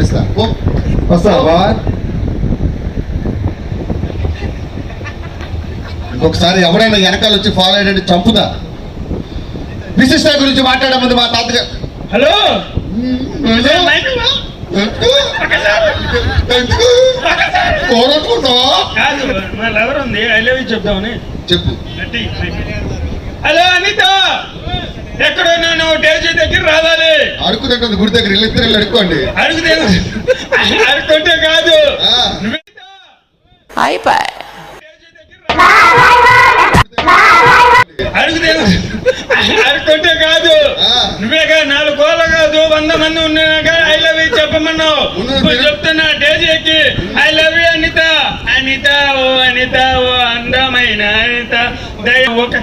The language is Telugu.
చేస్తా. వస్తావా? ఇంకొకసారి ఎవరైనా వెనకాల వచ్చి ఫాలో అయ్యేటట్టు చంపుదా. విశిష్ట గురించి మాట్లాడే ముందు మా తాతగారు హలో కాదు మా లవర్ ఉంది, ఐ లవ్ యూ చెప్తామని. చెప్పు. హలో అనిత, ఎక్కడో నేను డేజీ దగ్గర రావాలి. అడుగు దగ్గర గుడి దగ్గర ఇద్దరు అడుక్కోండి. అడుక్కుంటే కాదు, అడుక్కుంటే కాదు, నువ్వేగా 4 కోళ్ళ కాదు 100 మంది ఉన్నాక ఐ లవ్ యూ చెప్పమన్నావు. చెప్తున్నా డేజీకి I love you Anitha. Anitha ఓ అనిత ఓ అందమైన అనిత దయ ఒక